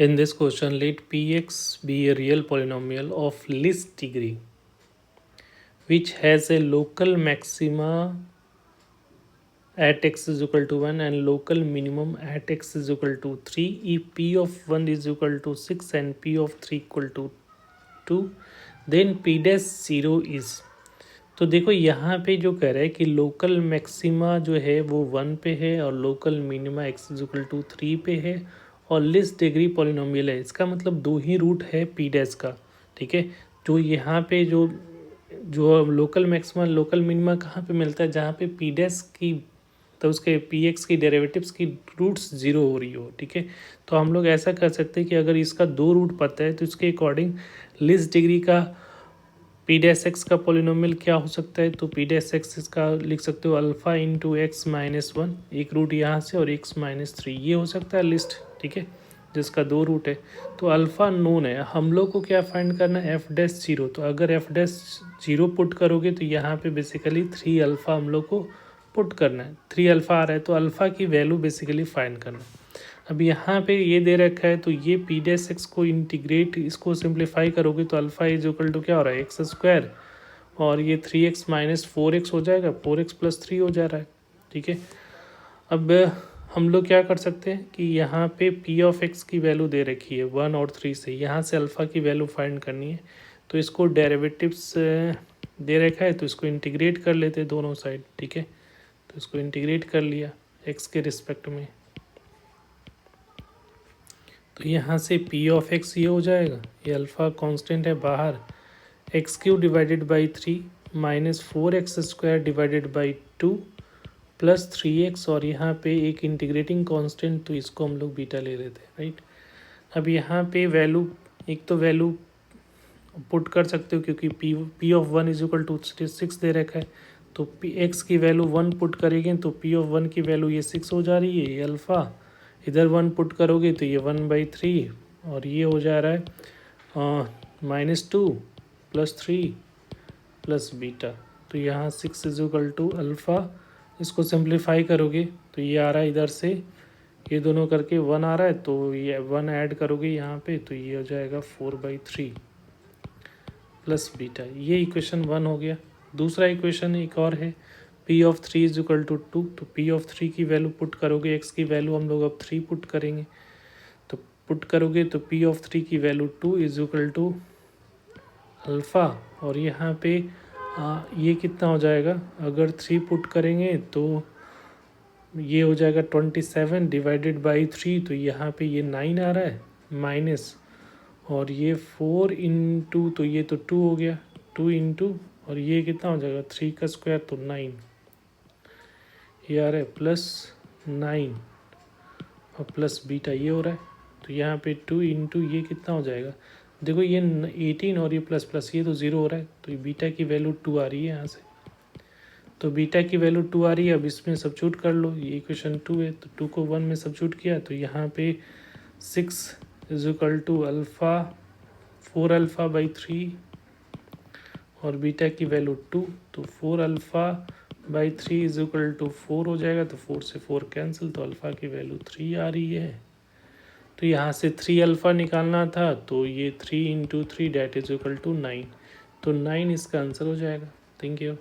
In this question, let Px be a real polynomial of least degree which has a local maxima at x is equal to 1 and local minimum at x is equal to 3 if p of 1 is equal to 6 and p of 3 equal to 2 then p dash 0 is। तो देखो यहाँ पे जो कह रहा है कि local maxima जो है वो 1 पे है और local minima x is equal to 3 पे है और लिस्ट डिग्री पॉलिनोमियल है। इसका मतलब दो ही रूट है पी डैश का, ठीक है। जो यहाँ पे जो जो लोकल मैक्सिमा लोकल मिनिमा कहाँ पे मिलता है, जहाँ पे पी डैश की तो उसके पी एक्स की डेरिवेटिव्स की रूट्स जीरो हो रही हो, ठीक है। तो हम लोग ऐसा कर सकते हैं कि अगर इसका दो रूट पता है तो इसके अकॉर्डिंग लिस्ट डिग्री का पी डैश एक्स का पॉलिनोमियल क्या हो सकता है। तो पी डैश एक्स इसका लिख सकते हो alpha into x minus one, एक रूट यहाँ से और एक्स माइनस थ्री, ये हो सकता है लिस्ट, ठीक है, जिसका दो रूट है। तो अल्फ़ा नोन है, हम लोग को क्या फाइंड करना है, एफ डैश जीरो। तो अगर एफ डैश जीरो पुट करोगे तो यहाँ पे बेसिकली 3 अल्फ़ा हम लोग को पुट करना है। 3 अल्फ़ा आ रहा है तो अल्फ़ा की वैल्यू बेसिकली फाइंड करना है। अब यहाँ पे ये दे रखा है तो ये पी डैश एक्स को इंटीग्रेट, इसको सिंप्लीफाई करोगे तो अल्फ़ा इज इक्वल टू क्या हो रहा है, एक्स स्क्वायर, और ये 3x माइनस 4x हो जाएगा, 4x प्लस 3 हो जा रहा है, ठीक है। अब हम लोग क्या कर सकते हैं कि यहाँ पे पी ऑफ एक्स की वैल्यू दे रखी है 1 और 3 से, यहाँ से अल्फ़ा की वैल्यू फाइंड करनी है। तो इसको डेरिवेटिव्स दे रखा है तो इसको इंटीग्रेट कर लेते हैं दोनों साइड, ठीक है। तो इसको इंटीग्रेट कर लिया एक्स के रिस्पेक्ट में, तो यहाँ से पी ऑफ एक्स ये हो जाएगा, ये अल्फ़ा कांस्टेंट है बाहर, x Q divided by 3 minus 4x square divided by 2 plus 3x, और यहाँ पे एक इंटीग्रेटिंग कांस्टेंट तो इसको हम लोग बीटा ले लेते हैं, राइट। अब यहाँ पे वैल्यू, एक तो वैल्यू पुट कर सकते हो क्योंकि p of one is equal to 6 दे रखा है, तो पी एक्स की वैल्यू 1 पुट करेंगे तो पी ऑफ 1 की वैल्यू ये 6 हो जा रही है, ये अल्फ़ा, इधर 1 पुट करोगे तो ये 1/3 और ये हो जा रहा है -2 प्लस 3 प्लस बीटा। तो यहाँ 6 इज इक्वल टू अल्फ़ा, इसको सिंप्लीफाई करोगे तो ये आ रहा है इधर से, ये दोनों करके 1 आ रहा है, तो ये 1 ऐड करोगे यहाँ पे तो ये हो जाएगा 4/3 प्लस बीटा। ये इक्वेशन 1 हो गया। दूसरा इक्वेशन एक और है, p of 3 is equal to 2, तो पी ऑफ 3 की वैल्यू पुट करोगे, एक्स की वैल्यू हम लोग अब 3 पुट करेंगे, तो पुट करोगे तो पी ऑफ 3 की value 2 is equal to alpha, और यहाँ पे ये कितना हो जाएगा, अगर 3 पुट करेंगे तो ये हो जाएगा 27 डिवाइडेड बाई 3, तो यहाँ पे ये 9 आ रहा है माइनस, और ये 4 इंटू, तो ये तो 2 हो गया, 2 इंटू, और ये कितना हो जाएगा 3 का स्क्वायर तो 9, ये आ रहा है प्लस 9 और प्लस बीटा ये हो रहा है। तो यहाँ पे 2 इंटू ये कितना हो जाएगा, देखो ये 18 और ये प्लस प्लस ये तो 0 हो रहा है, तो ये बीटा की वैल्यू 2 आ रही है यहाँ से, तो बीटा की वैल्यू 2 आ रही है। अब इसमें सब्स्टिट्यूट कर लो, ये इक्वेशन 2 है तो 2 को 1 में सब्स्टिट्यूट किया तो यहाँ पे 6 is equal to alpha 4 alpha by 3 और बीटा की वैल्यू 2, तो 4 alpha by 3 is equal to 4 हो जाएगा, तो 4 से 4 कैंसिल, तो अल्फ़ा की वैल्यू 3 आ रही है। तो यहाँ से 3 अल्फ़ा निकालना था, तो ये 3 into 3 that is equal to 9, तो 9 इसका आंसर हो जाएगा। Thank you.